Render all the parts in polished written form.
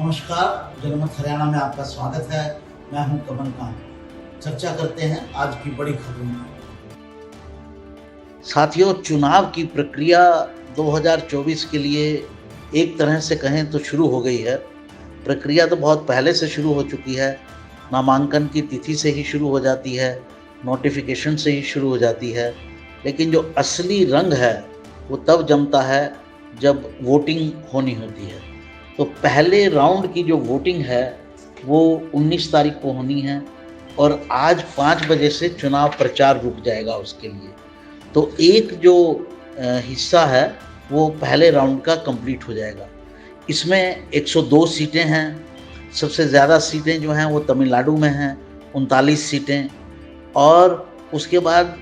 नमस्कार, जनमत हरियाणा में आपका स्वागत है। मैं हूं कमलकांत। चर्चा करते हैं आज की बड़ी खबरों में। साथियों, चुनाव की प्रक्रिया 2024 के लिए एक तरह से कहें तो शुरू हो गई है। प्रक्रिया तो बहुत पहले से शुरू हो चुकी है। नामांकन की तिथि से ही शुरू हो जाती है, नोटिफिकेशन से ही शुरू हो जाती है। लेकिन जो असली रंग है वो तब जमता है जब वोटिंग होनी होती है। तो पहले राउंड की जो वोटिंग है वो 19 तारीख को होनी है और आज 5 बजे से चुनाव प्रचार रुक जाएगा उसके लिए। तो एक जो हिस्सा है वो पहले राउंड का कंप्लीट हो जाएगा। इसमें 102 सीटें हैं। सबसे ज़्यादा सीटें जो हैं वो तमिलनाडु में हैं, 39 सीटें। और उसके बाद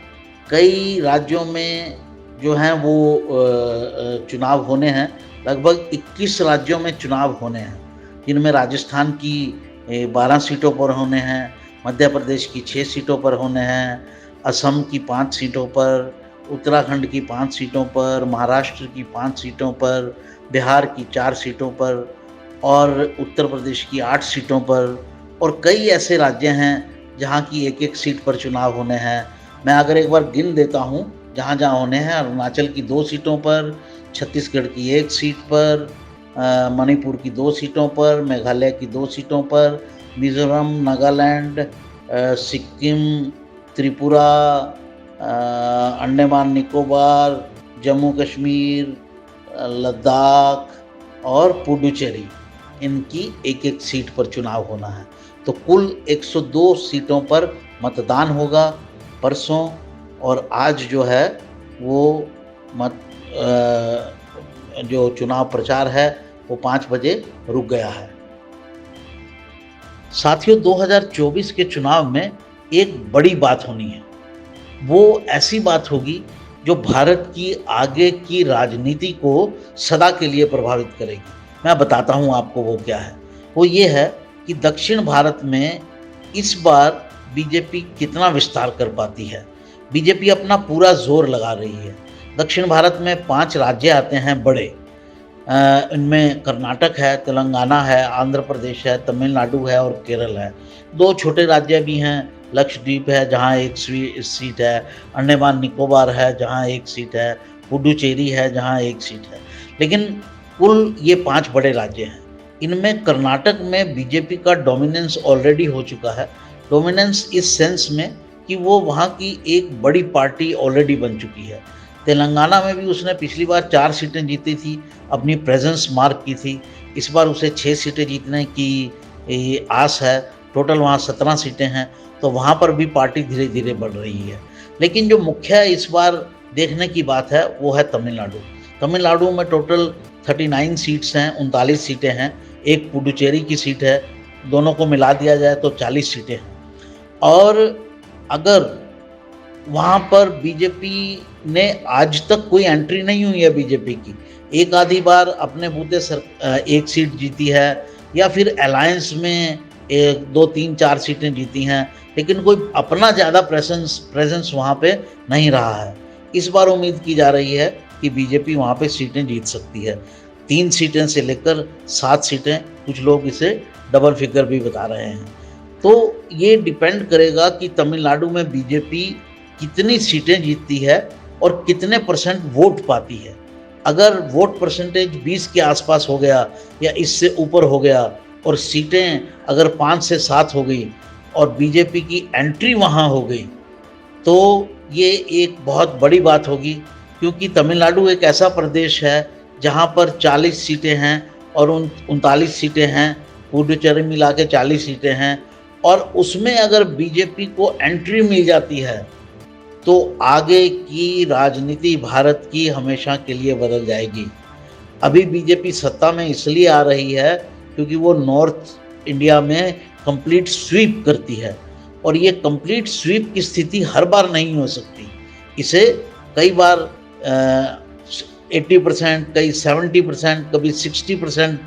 कई राज्यों में जो हैं वो चुनाव होने हैं। लगभग 21 राज्यों में चुनाव होने हैं, जिनमें राजस्थान की 12 सीटों पर होने हैं, मध्य प्रदेश की 6 सीटों पर होने हैं, असम की 5 सीटों पर, उत्तराखंड की 5 सीटों पर, महाराष्ट्र की 5 सीटों पर, बिहार की 4 सीटों पर और उत्तर प्रदेश की 8 सीटों पर। और कई ऐसे राज्य हैं जहां की एक एक सीट पर चुनाव होने हैं। मैं अगर एक बार गिन देता हूं जहां जहां होने हैं: अरुणाचल की 2 सीटों पर, छत्तीसगढ़ की 1 सीट पर, मणिपुर की 2 सीटों पर, मेघालय की 2 सीटों पर, मिजोरम, नागालैंड, सिक्किम, त्रिपुरा, अंडमान निकोबार, जम्मू कश्मीर, लद्दाख और पुडुचेरी, इनकी एक एक सीट पर चुनाव होना है। तो कुल 102 सीटों पर मतदान होगा परसों, और आज जो है वो जो चुनाव प्रचार है वो 5 बजे रुक गया है। साथियों, 2024 के चुनाव में एक बड़ी बात होनी है। वो ऐसी बात होगी जो भारत की आगे की राजनीति को सदा के लिए प्रभावित करेगी। मैं बताता हूँ आपको वो क्या है। वो ये है कि दक्षिण भारत में इस बार बीजेपी कितना विस्तार कर पाती है। बीजेपी अपना पूरा जोर लगा रही है। दक्षिण भारत में 5 राज्य आते हैं बड़े। इनमें कर्नाटक है, तेलंगाना है, आंध्र प्रदेश है, तमिलनाडु है और केरल है। 2 छोटे राज्य भी हैं, लक्षद्वीप है जहां 1 सीट है, अंडमान निकोबार है जहां 1 सीट है, पुडुचेरी है जहां 1 सीट है। लेकिन कुल ये 5 बड़े राज्य हैं। इनमें कर्नाटक में बीजेपी का डोमिनेंस ऑलरेडी हो चुका है। डोमिनेंस इस सेंस में कि वो वहाँ की एक बड़ी पार्टी ऑलरेडी बन चुकी है। तेलंगाना में भी उसने पिछली बार 4 सीटें जीती थी, अपनी प्रेजेंस मार्क की थी। इस बार उसे 6 सीटें जीतने की आस है। टोटल वहाँ 17 सीटें हैं, तो वहाँ पर भी पार्टी धीरे धीरे बढ़ रही है। लेकिन जो मुख्य इस बार देखने की बात है वो है तमिलनाडु। तमिलनाडु में टोटल 39 सीट्स हैं, 39 सीटें हैं, एक पुडुचेरी की सीट है। दोनों को मिला दिया जाए तो 40 सीटें हैं। और अगर वहाँ पर बीजेपी ने आज तक कोई एंट्री नहीं हुई है बीजेपी की, एक आधी बार अपने बूते 1 सीट जीती है या फिर अलायंस में 2, 3, 4 सीटें जीती हैं, लेकिन कोई अपना ज़्यादा प्रेजेंस वहाँ पे नहीं रहा है। इस बार उम्मीद की जा रही है कि बीजेपी वहाँ पे सीटें जीत सकती है। 3 सीटें से लेकर 7 सीटें, कुछ लोग इसे डबल फिगर भी बता रहे हैं। तो ये डिपेंड करेगा कि तमिलनाडु में बीजेपी कितनी सीटें जीतती है और कितने % वोट पाती है। अगर वोट परसेंटेज 20 के आसपास हो गया या इससे ऊपर हो गया और सीटें अगर 5 से 7 हो गई और बीजेपी की एंट्री वहाँ हो गई, तो ये एक बहुत बड़ी बात होगी। क्योंकि तमिलनाडु एक ऐसा प्रदेश है जहाँ पर 40 सीटें हैं और 39 सीटें हैं, पुडुचेरी मिला के 40 सीटें हैं। और उसमें अगर बीजेपी को एंट्री मिल जाती है तो आगे की राजनीति भारत की हमेशा के लिए बदल जाएगी। अभी बीजेपी सत्ता में इसलिए आ रही है क्योंकि वो नॉर्थ इंडिया में कंप्लीट स्वीप करती है, और ये कंप्लीट स्वीप की स्थिति हर बार नहीं हो सकती। इसे कई बार 80%, कई 70%, कभी 60%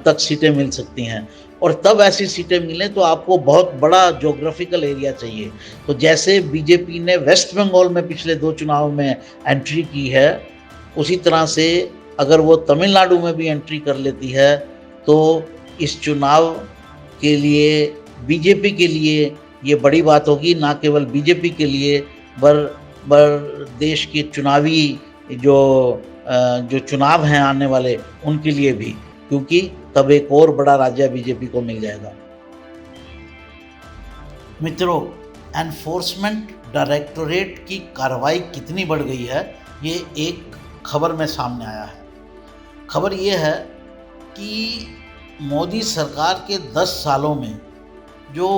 तक सीटें मिल सकती हैं। और तब ऐसी सीटें मिलें तो आपको बहुत बड़ा ज्योग्राफिकल एरिया चाहिए। तो जैसे बीजेपी ने वेस्ट बंगाल में पिछले 2 चुनाव में एंट्री की है, उसी तरह से अगर वो तमिलनाडु में भी एंट्री कर लेती है तो इस चुनाव के लिए बीजेपी के लिए ये बड़ी बात होगी, ना केवल बीजेपी के लिए बर देश के चुनावी जो जो चुनाव हैं आने वाले उनके लिए भी, क्योंकि तब एक और बड़ा राज्य बीजेपी को मिल जाएगा। मित्रों, एनफोर्समेंट डायरेक्टोरेट की कार्रवाई कितनी बढ़ गई है, ये एक खबर में सामने आया है। खबर ये है कि मोदी सरकार के 10 सालों में जो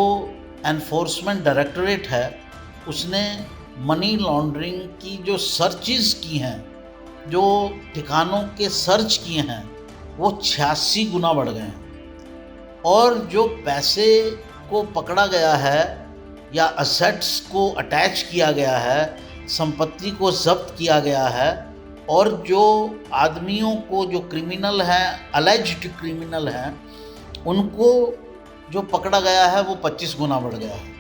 एनफोर्समेंट डायरेक्टोरेट है उसने मनी लॉन्ड्रिंग की जो सर्चेस की हैं, जो ठिकानों के सर्च किए हैं, वो 86 गुना बढ़ गए हैं। और जो पैसे को पकड़ा गया है या असेट्स को अटैच किया गया है, संपत्ति को जब्त किया गया है, और जो आदमियों को जो क्रिमिनल हैं, अलेज्ड क्रिमिनल हैं, उनको जो पकड़ा गया है वो 25 गुना बढ़ गया है।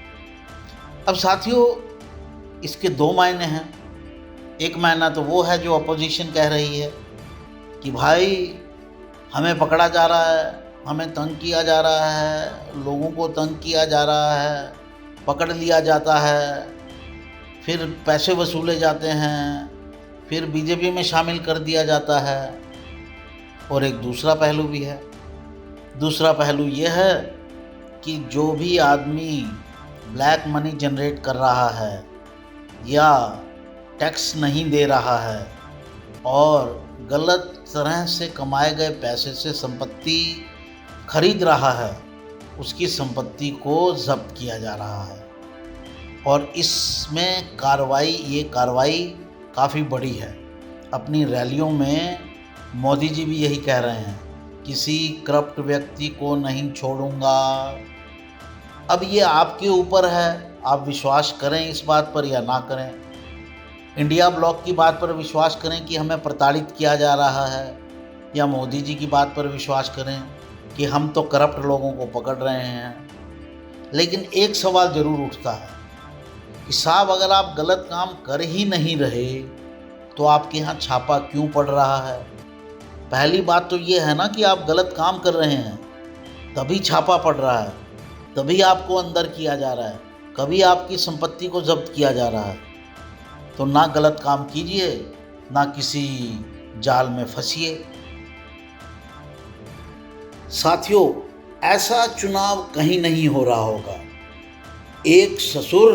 अब साथियों, इसके 2 मायने हैं। एक मायना तो वो है जो अपोजिशन कह रही है कि भाई हमें पकड़ा जा रहा है, हमें तंग किया जा रहा है, लोगों को तंग किया जा रहा है, पकड़ लिया जाता है, फिर पैसे वसूले जाते हैं, फिर बीजेपी में शामिल कर दिया जाता है। और एक दूसरा पहलू भी है। दूसरा पहलू ये है कि जो भी आदमी ब्लैक मनी जनरेट कर रहा है या टैक्स नहीं दे रहा है और गलत तरह से कमाए गए पैसे से संपत्ति खरीद रहा है, उसकी संपत्ति को जब्त किया जा रहा है। और इसमें ये कार्रवाई काफ़ी बड़ी है। अपनी रैलियों में मोदी जी भी यही कह रहे हैं, किसी करप्ट व्यक्ति को नहीं छोड़ूंगा। अब ये आपके ऊपर है, आप विश्वास करें इस बात पर या ना करें। इंडिया ब्लॉक की बात पर विश्वास करें कि हमें प्रताड़ित किया जा रहा है, या मोदी जी की बात पर विश्वास करें कि हम तो करप्ट लोगों को पकड़ रहे हैं। लेकिन एक सवाल ज़रूर उठता है कि साहब, अगर आप गलत काम कर ही नहीं रहे तो आपके यहाँ छापा क्यों पड़ रहा है? पहली बात तो ये है ना कि आप गलत काम कर रहे हैं तभी छापा पड़ रहा है, तभी आपको अंदर किया जा रहा है, कभी आपकी संपत्ति को जब्त किया जा रहा है। तो ना गलत काम कीजिए, ना किसी जाल में फंसिए। साथियों, ऐसा चुनाव कहीं नहीं हो रहा होगा। एक ससुर,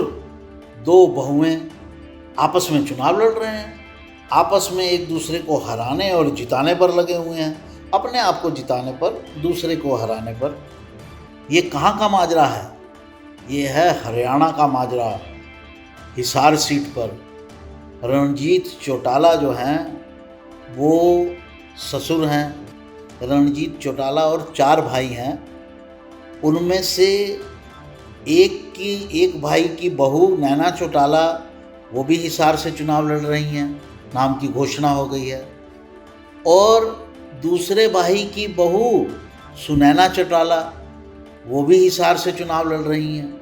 2 बहुएं आपस में चुनाव लड़ रहे हैं, आपस में एक दूसरे को हराने और जिताने पर लगे हुए हैं, अपने आप को जिताने पर, दूसरे को हराने पर। ये कहाँ का माजरा है? ये है हरियाणा का माजरा। हिसार सीट पर रणजीत चौटाला जो हैं वो ससुर हैं। रणजीत चौटाला और 4 भाई हैं। उनमें से एक भाई की बहू नैना चौटाला, वो भी हिसार से चुनाव लड़ रही हैं, नाम की घोषणा हो गई है। और दूसरे भाई की बहू सुनैना चौटाला, वो भी हिसार से चुनाव लड़ रही हैं।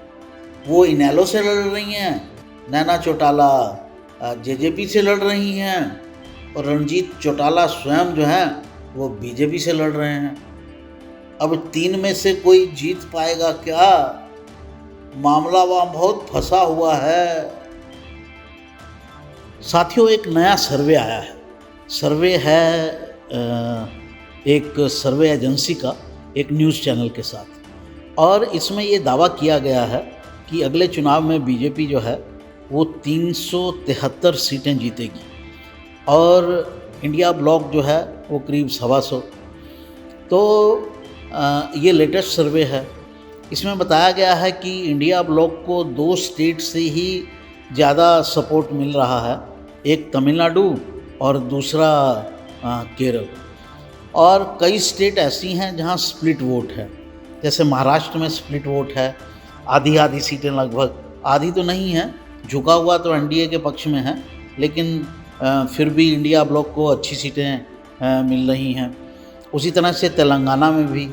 वो इनेलो से लड़ रही हैं, नैना चौटाला जेजेपी से लड़ रही हैं, और रणजीत चौटाला स्वयं जो हैं वो बीजेपी से लड़ रहे हैं। अब 3 में से कोई जीत पाएगा क्या? मामला वहाँ बहुत फंसा हुआ है। साथियों, एक नया सर्वे आया है। सर्वे है एक सर्वे एजेंसी का, एक न्यूज़ चैनल के साथ, और इसमें ये दावा किया गया है कि अगले चुनाव में बीजेपी जो है वो 373 सीटें जीतेगी, और इंडिया ब्लॉक जो है वो करीब 125। तो ये लेटेस्ट सर्वे है। इसमें बताया गया है कि इंडिया ब्लॉक को 2 स्टेट से ही ज़्यादा सपोर्ट मिल रहा है, एक तमिलनाडु और दूसरा केरल। और कई स्टेट ऐसी हैं जहां स्प्लिट वोट है, जैसे महाराष्ट्र में स्प्लिट वोट है, आधी सीटें, लगभग आधी तो नहीं है, झुका हुआ तो एनडीए के पक्ष में है, लेकिन फिर भी इंडिया ब्लॉक को अच्छी सीटें मिल रही हैं। उसी तरह से तेलंगाना में भी,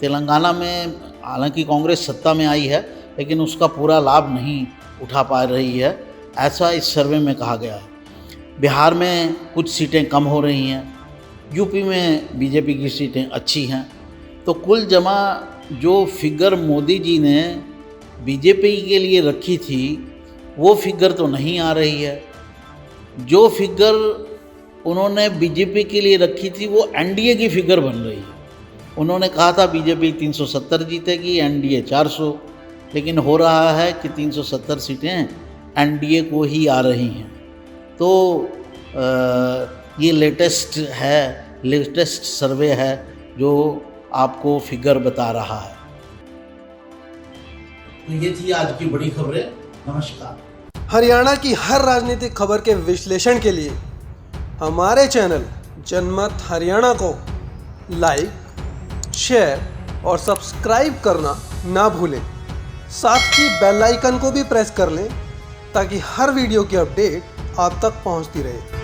तेलंगाना में हालांकि कांग्रेस सत्ता में आई है लेकिन उसका पूरा लाभ नहीं उठा पा रही है, ऐसा इस सर्वे में कहा गया है। बिहार में कुछ सीटें कम हो रही हैं, यूपी में बीजेपी की सीटें अच्छी हैं। तो कुल जमा जो फिगर मोदी जी ने बीजेपी के लिए रखी थी वो फिगर तो नहीं आ रही है। जो फिगर उन्होंने बीजेपी के लिए रखी थी वो एनडीए की फिगर बन रही है। उन्होंने कहा था बीजेपी 370 जीतेगी, एनडीए 400, लेकिन हो रहा है कि 370 सीटें एनडीए को ही आ रही हैं। तो ये लेटेस्ट सर्वे है जो आपको फिगर बता रहा है। तो ये थी आज की बड़ी खबरें। नमस्कार। हरियाणा की हर राजनीतिक खबर के विश्लेषण के लिए हमारे चैनल जनमत हरियाणा को लाइक, शेयर और सब्सक्राइब करना ना भूलें। साथ ही बेल आइकन को भी प्रेस कर लें ताकि हर वीडियो की अपडेट आप तक पहुंचती रहे।